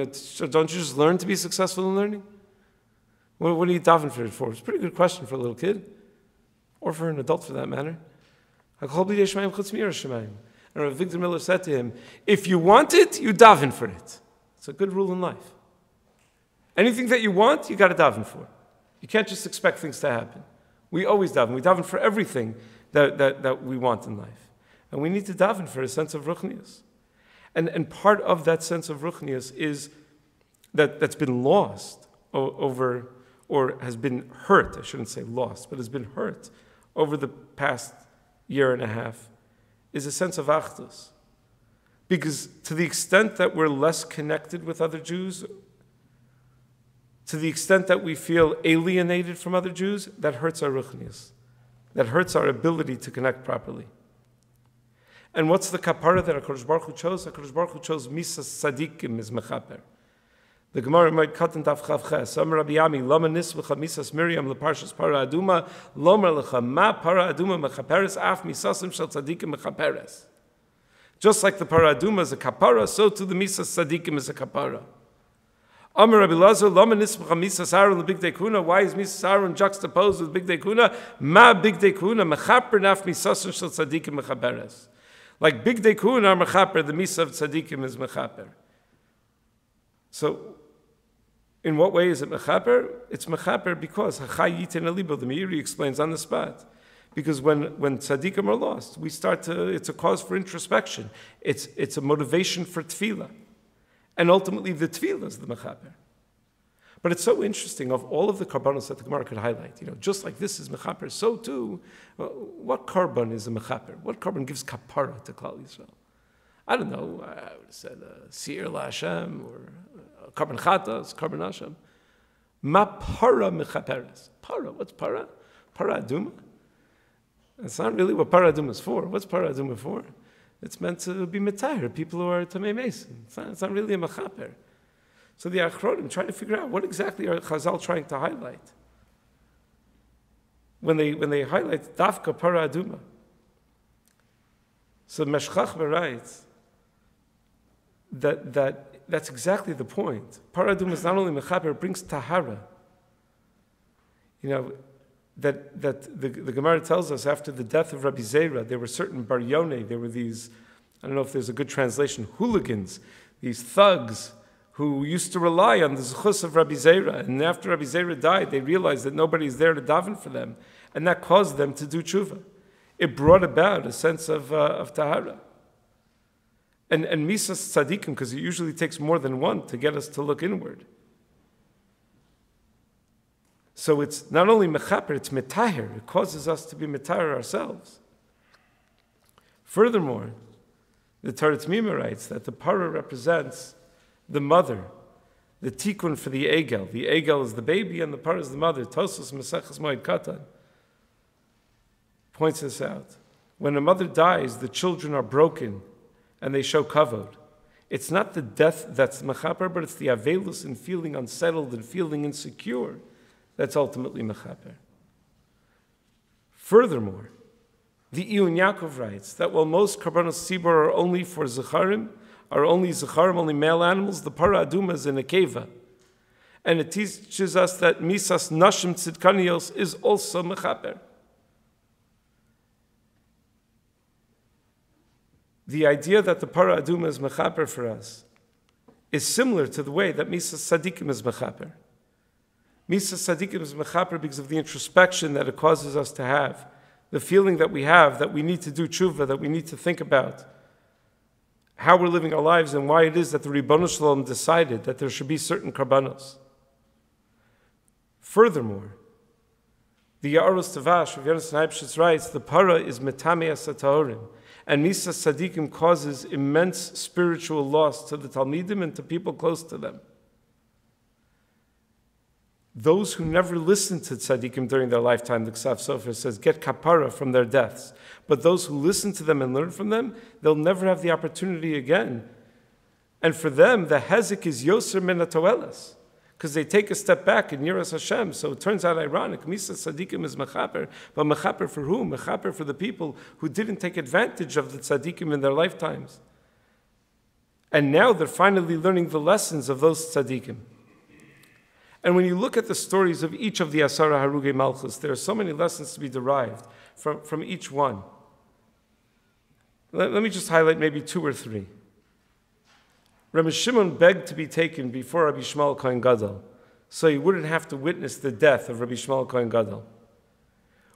Don't you just learn to be successful in learning? What are you daven for it for? It's a pretty good question for a little kid, or for an adult for that matter. And Rav Victor Miller said to him, if you want it, you daven for it. It's a good rule in life. Anything that you want, you got to daven for. You can't just expect things to happen. We always daven. We daven for everything that we want in life. And we need to daven for a sense of ruchnius. And part of that sense of ruchnius is that's been lost over, or has been hurt, I shouldn't say lost, but has been hurt over the past year and a half, is a sense of achdus. Because to the extent that we're less connected with other Jews, to the extent that we feel alienated from other Jews, that hurts our ruchnius. That hurts our ability to connect properly. And what's the kapara that HaKadosh Baruch Hu chose? HaKadosh Baruch Hu chose misas tzadikim is mechaper. The Gemara might cut in Daf Chav Ches. Amar Rabbi Yami, lama nisvacha misas Miriam leparshas para aduma, lomar lecha ma para aduma mechaperes af misasim shel tzadikim mechaperes. Just like the para aduma is a kapara, so too the misas tzadikim is a kapara. Amar Rabbi Lazar, lama nismach misas Aaron lebigdei kuna. Why is misas Aaron juxtaposed with bigdei kuna? Ma bigdei kuna mechaper naf misason shel tzadikim mechaberes. Like bigdei kuna are mechaper, the misa of tzadikim is mechaper. So, in what way is it mechaper? It's mechaper because hachai yitin alibo. The Meiri explains on the spot. Because when tzaddikim are lost, it's a cause for introspection. It's a motivation for tefillah. And ultimately the tefillah is the mechaper. But it's so interesting, of all of the karbanos that the Gemara could highlight, just like this is mechaper, so too, what karban is a mechaper? What karban gives kapara to Klal Yisrael? I don't know, I would have said Seir LaHashem, or karban chatas, karban Hashem. Ma para mechaperes. Para, what's para? Para aduma? It's not really what para aduma is for. What's para aduma for? It's meant to be metayer, people who are tamei mason. It's not really a mechaper. So the Achronim trying to figure out what exactly are Chazal trying to highlight when they highlight dafka para aduma. So Meshchachma writes that's exactly the point. Para aduma is not only mechaper, it brings tahara. That the Gemara tells us after the death of Rabbi Zera, there were certain baryone, there were these, I don't know if there's a good translation, hooligans, these thugs who used to rely on the zechus of Rabbi Zera. And after Rabbi Zera died, they realized that nobody's there to daven for them. And that caused them to do tshuva. It brought about a sense of tahara. And misas tzadikim, because it usually takes more than one to get us to look inward. So it's not only mechaper, it's metaher. It causes us to be metaher ourselves. Furthermore, the Torah T'mima writes that the para represents the mother, the tikkun for the egel. The egel is the baby and the para is the mother. Tosos Maseches Moed Katan points this out. When a mother dies, the children are broken and they show kavod. It's not the death that's mechaper, but it's the avelus and feeling unsettled and feeling insecure that's ultimately mechaper. Furthermore, the Iyun Yaakov writes that while most karbanos sibor are only for zecharim, only male animals, the para aduma is in a keva. And it teaches us that misas nashim tzidkanios is also mechaper. The idea that the para aduma is mechaper for us is similar to the way that misas tzadikim is mechaper. Misas tzadikim is mechaper because of the introspection that it causes us to have, the feeling that we have that we need to do tshuva, that we need to think about how we're living our lives and why it is that the Ribono Shalom decided that there should be certain karbanos. Furthermore, the Ya'aros Tavash of Yonasan Eibshitz writes, the para is metamei asatahorim, and misas tzadikim causes immense spiritual loss to the Talmidim and to people close to them. Those who never listened to tzaddikim during their lifetime, the Ksav Sofer says, get kapara from their deaths. But those who listen to them and learn from them, they'll never have the opportunity again. And for them, the hezek is yoser min hatoelas, because they take a step back in Yiras Hashem. So it turns out ironic. Misas tzaddikim is mechaper, but mechaper for whom? Mechaper for the people who didn't take advantage of the tzaddikim in their lifetimes. And now they're finally learning the lessons of those tzaddikim. And when you look at the stories of each of the Asarah, Harugei, Malchus, there are so many lessons to be derived from each one. Let me just highlight maybe two or three. Rabbi Shimon begged to be taken before Rabbi Shmuel Kohen Gadol, so he wouldn't have to witness the death of Rabbi Shmuel Kohen Gadol.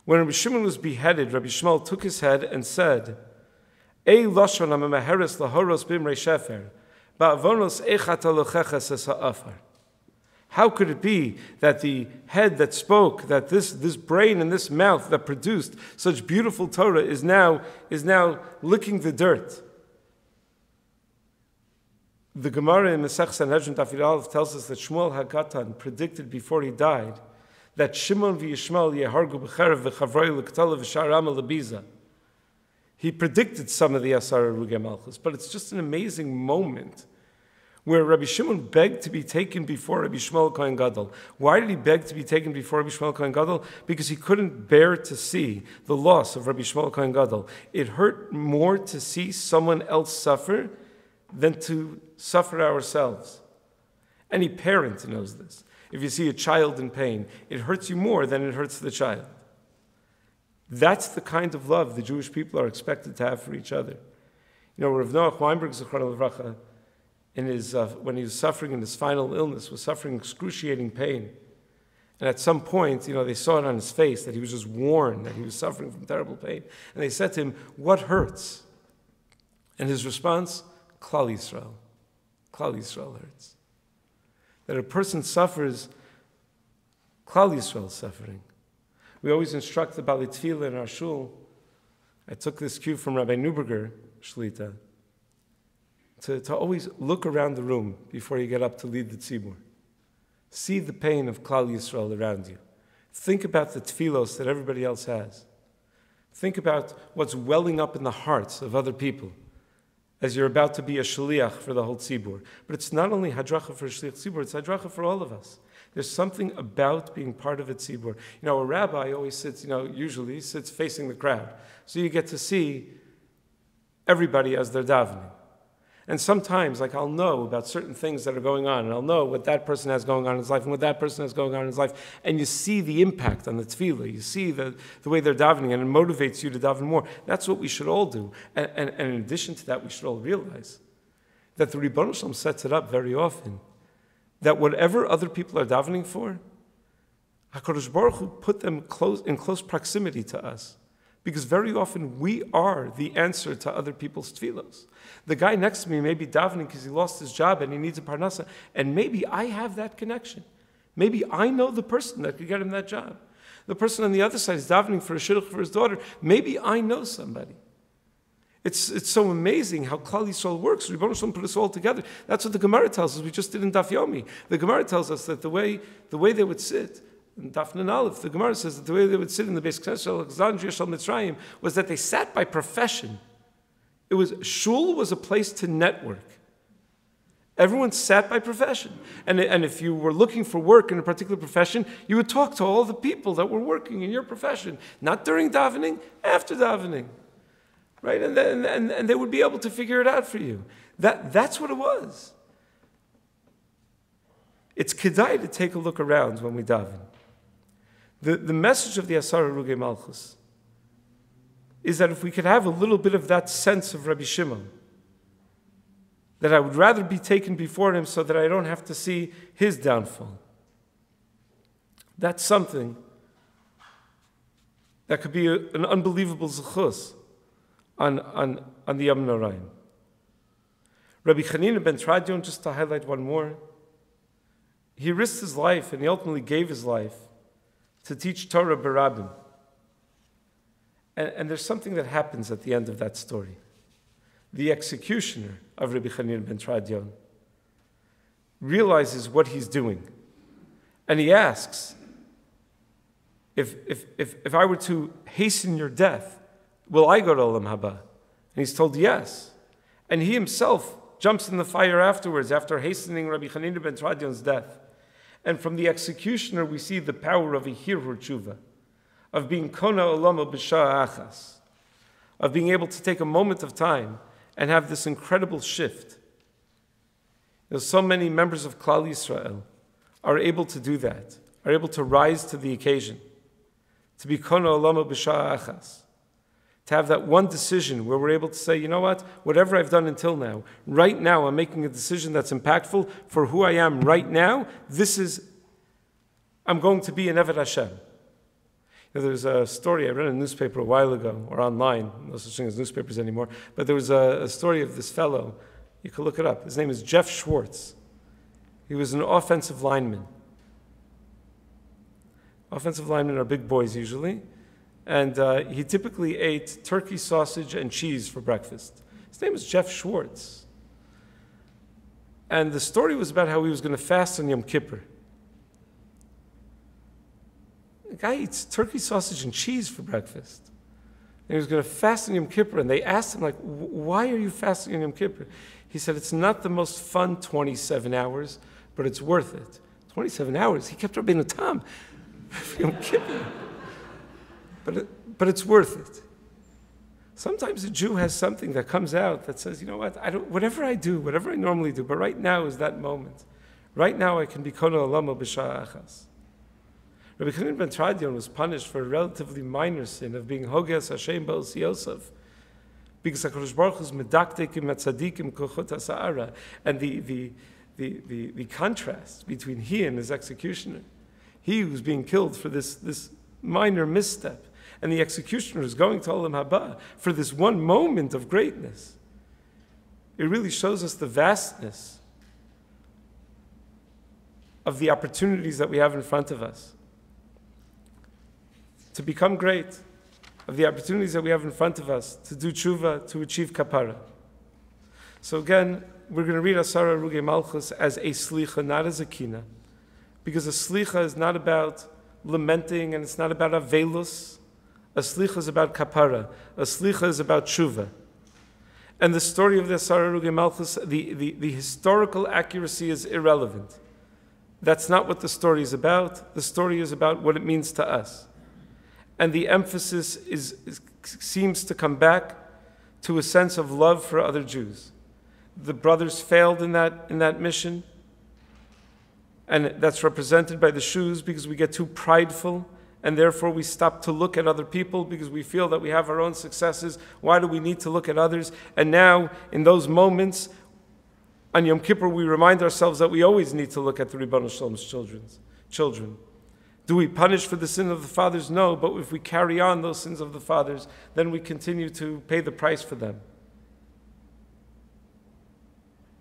When Rabbi Shimon was beheaded, Rabbi Shmuel took his head and said, Ei lashon ha'memeheres lahoros b'imrei shefer, ba'avonos echat ha'locheches es ha'afar. How could it be that the head that spoke, that this brain and this mouth that produced such beautiful Torah is now licking the dirt? The Gemara in Masech Sanhedrin Daf Aleph tells us that Shmuel HaKatan predicted before he died that Shimon v'Yishmael yehargu b'cherev v'chavroi l'ktala v'sharam l'biza. He predicted some of the Asarah Harugei Malchus, but it's just an amazing moment where Rabbi Shimon begged to be taken before Rabbi Shmuel Kohen Gadol. Why did he beg to be taken before Rabbi Shmuel Kohen Gadol? Because he couldn't bear to see the loss of Rabbi Shmuel Kohen Gadol. It hurt more to see someone else suffer than to suffer ourselves. Any parent knows this. If you see a child in pain, it hurts you more than it hurts the child. That's the kind of love the Jewish people are expected to have for each other. You know, Rav Noach Weinberg, Zechron Levracha, when he was suffering in his final illness, was suffering excruciating pain. And at some point, they saw it on his face that he was just worn, that he was suffering from terrible pain. And they said to him, "What hurts?" And his response, Klal Yisrael. Klal Yisrael hurts. That a person suffers, Klal Yisrael is suffering. We always instruct the Bali Tefillah in our shul. I took this cue from Rabbi Neuberger, Shlita, to always look around the room before you get up to lead the tzibur. See the pain of Klal Yisrael around you. Think about the tefillos that everybody else has. Think about what's welling up in the hearts of other people as you're about to be a shaliach for the whole tzibur. But it's not only hadracha for a shaliach tzibur, it's hadracha for all of us. There's something about being part of a tzibur. A rabbi always sits, usually sits facing the crowd. So you get to see everybody as they're davening. And sometimes, I'll know about certain things that are going on, and I'll know what that person has going on in his life and what that person has going on in his life. And you see the impact on the tefillah. You see the way they're davening, and it motivates you to daven more. That's what we should all do. And in addition to that, we should all realize that the Ribono Shalom sets it up very often, that whatever other people are davening for, HaKadosh Baruch Hu put them in close proximity to us. Because very often we are the answer to other people's tefillos. The guy next to me may be davening because he lost his job and he needs a parnasa, and maybe I have that connection. Maybe I know the person that could get him that job. The person on the other side is davening for a shidduch for his daughter. Maybe I know somebody. It's so amazing how Klal Yisrael works. Ribono Shalom put us all together. That's what the Gemara tells us. We just did in Daf Yomi. The Gemara tells us that the way they would sit, in Daf Aleph, the Gemara says that the way they would sit in the Beis Knesset of Alexandria Shel Mitzrayim was that they sat by profession. Shul was a place to network. Everyone sat by profession. And if you were looking for work in a particular profession, you would talk to all the people that were working in your profession. Not during davening, after davening. Right? And they would be able to figure it out for you. That's what it was. It's kedai to take a look around when we daven. The message of the Asarah Harugei Malchus is that if we could have a little bit of that sense of Rabbi Shimon, that I would rather be taken before him so that I don't have to see his downfall. That's something that could be an unbelievable zechus on the Yom Noraim. Rabbi Chanina ben Tradion, just to highlight one more, he risked his life and he ultimately gave his life to teach Torah Barabim. And there's something that happens at the end of that story. The executioner of Rabbi Chanina ben Tradion realizes what he's doing. And he asks, if I were to hasten your death, will I go to Olam Haba? And he's told yes. And he himself jumps in the fire afterwards, after hastening Rabbi Chanina ben Tradion's death. And from the executioner, we see the power of a hirhur tshuva, of being kona olama b'shah achas, of being able to take a moment of time and have this incredible shift. So many members of Klal Yisrael are able to do that, are able to rise to the occasion, to be kona olama b'shah achas, to have that one decision where we're able to say, you know what, whatever I've done until now, right now I'm making a decision that's impactful for who I am right now. I'm going to be an Eved Hashem. There's a story I read in a newspaper a while ago, or online, no such thing as newspapers anymore, but there was a story of this fellow. You can look it up. His name is Jeff Schwartz. He was an offensive lineman. Offensive linemen are big boys usually. And he typically ate turkey, sausage, and cheese for breakfast. His name is Jeff Schwartz. And the story was about how he was going to fast on Yom Kippur. The guy eats turkey, sausage, and cheese for breakfast. he was going to fast on Yom Kippur. And they asked him, like, why are you fasting on Yom Kippur? He said, it's not the most fun 27 hours, but it's worth it. 27 hours? He kept Rabbeinu Tam for Yom Kippur. But it's worth it. Sometimes a Jew has something that comes out that says, you know what, whatever I do, whatever I normally do, but right now is that moment. Right now I can be Kona Olamo B'Sha'ah Achas. Rabbi Chanan ben Tradion was punished for a relatively minor sin of being Hoges Hashem Ba'os Yosef, because HaKadosh Baruch Hu's medaktekim atzadikim kochot Asarah, and the contrast between he and his executioner. He was being killed for this minor misstep, and the executioner is going to Olam Haba for this one moment of greatness. It really shows us the vastness of the opportunities that we have in front of us to become great, of the opportunities that we have in front of us to do tshuva, to achieve kapara. So again, we're going to read Asarah Harugei Malchus as a slicha, not as a kina, because a slicha is not about lamenting and it's not about avelus. A slicha is about kapara. A slicha is about tshuva. And the story of the Asarah Harugei Malchus, the historical accuracy is irrelevant. That's not what the story is about. The story is about what it means to us. And the emphasis seems to come back to a sense of love for other Jews. The brothers failed in that mission, and that's represented by the shoes because we get too prideful, and therefore we stop to look at other people because we feel that we have our own successes. Why do we need to look at others? And now, in those moments, on Yom Kippur, we remind ourselves that we always need to look at the Ribbon Shalom's children. Do we punish for the sin of the fathers? No, but if we carry on those sins of the fathers, then we continue to pay the price for them.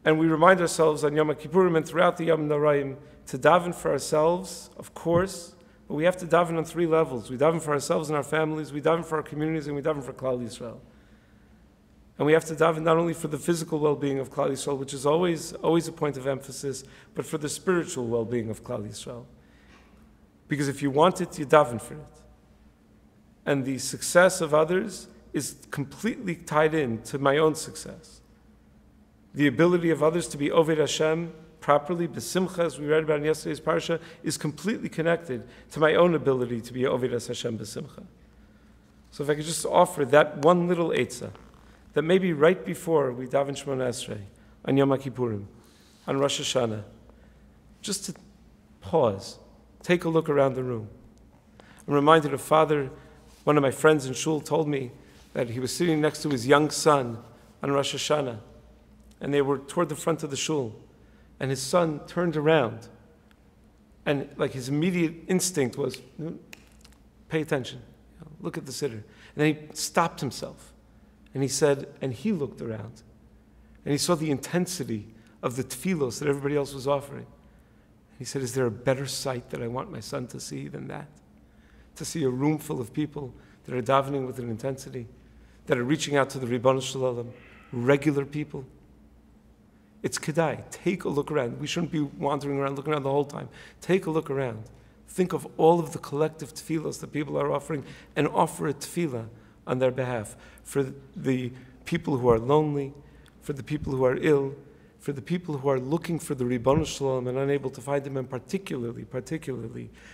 And we remind ourselves on Yom Kippurim and throughout the Yom Noraim to daven for ourselves, of course, but we have to daven on 3 levels. We daven for ourselves and our families, we daven for our communities, and we daven for Klal Yisrael. And we have to daven not only for the physical well-being of Klal Yisrael, which is always a point of emphasis, but for the spiritual well-being of Klal Yisrael. Because if you want it, you daven for it. And the success of others is completely tied in to my own success. The ability of others to be Oved Hashem properly, B'simcha, as we read about in yesterday's parsha, is completely connected to my own ability to be Oved Hashem B'simcha. So if I could just offer that one little eitzah, that maybe right before we daven Shemona Esrei, on Yom Kippurim, on Rosh Hashanah, just to pause, take a look around the room. I'm reminded of one of my friends in shul told me that he was sitting next to his young son on Rosh Hashanah, and they were toward the front of the shul, and his son turned around, and like his immediate instinct was, pay attention, look at the sitter. And then he stopped himself, and he said, and he looked around, and he saw the intensity of the tefillos that everybody else was offering. He said, is there a better sight that I want my son to see than that? To see a room full of people that are davening with an intensity, that are reaching out to the Ribbon Shalom, regular people. It's kedai. Take a look around. We shouldn't be wandering around, looking around the whole time. Take a look around. Think of all of the collective tefillos that people are offering, and offer a tefillah on their behalf for the people who are lonely, for the people who are ill, for the people who are looking for the Ribbon Shalom and unable to find him, and particularly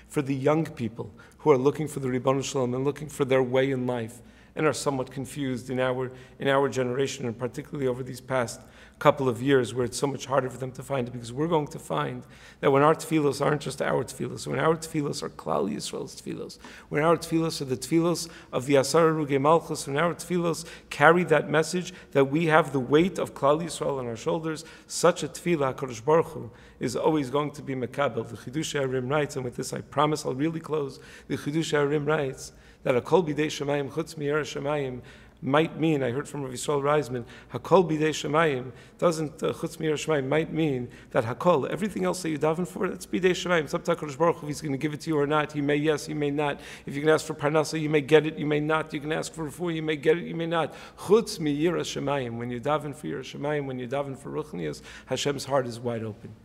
for the young people who are looking for the Ribbon Shalom and looking for their way in life and are somewhat confused in our generation, and particularly over these past couple of years where it's so much harder for them to find it, because we're going to find that when our tefillos aren't just our tefillos, when our tefillos are Klal Yisrael's tefillos, when our tefillos are the tefillos of the Asarah Harugei Malchus, when our tefillos carry that message that we have the weight of Klal Yisrael on our shoulders, such a tefillah, HaKadosh Baruch Hu, is always going to be mekabel. The Chiddushei HaRim writes, and with this I promise I'll really close, the Chiddushei HaRim writes that Hakol bidei Shemayim chutz mi'er Shemayim might mean, I heard from Rav Yisrael Reisman, Hakol bidei Shemayim doesn't, chutz mi'er Shemayim might mean that Hakol, everything else that you daven for, that's bidei Shemayim. It's up to HaKadosh Baruch Hu if he's going to give it to you or not. He may yes, he may not. If you can ask for Parnasa, you may get it, you may not. You can ask for Refuah, you may get it, you may not. Chutz mi'er Shemayim, when you daven for Yer Shemayim, when you daven for Ruchnias, Hashem's heart is wide open.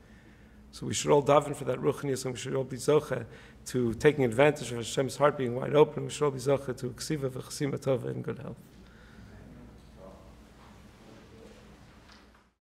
So we should all daven for that ruchnius, and we should all be zoche to taking advantage of Hashem's heart being wide open. We should all be zoche to ksiva v'chasima tova in good health.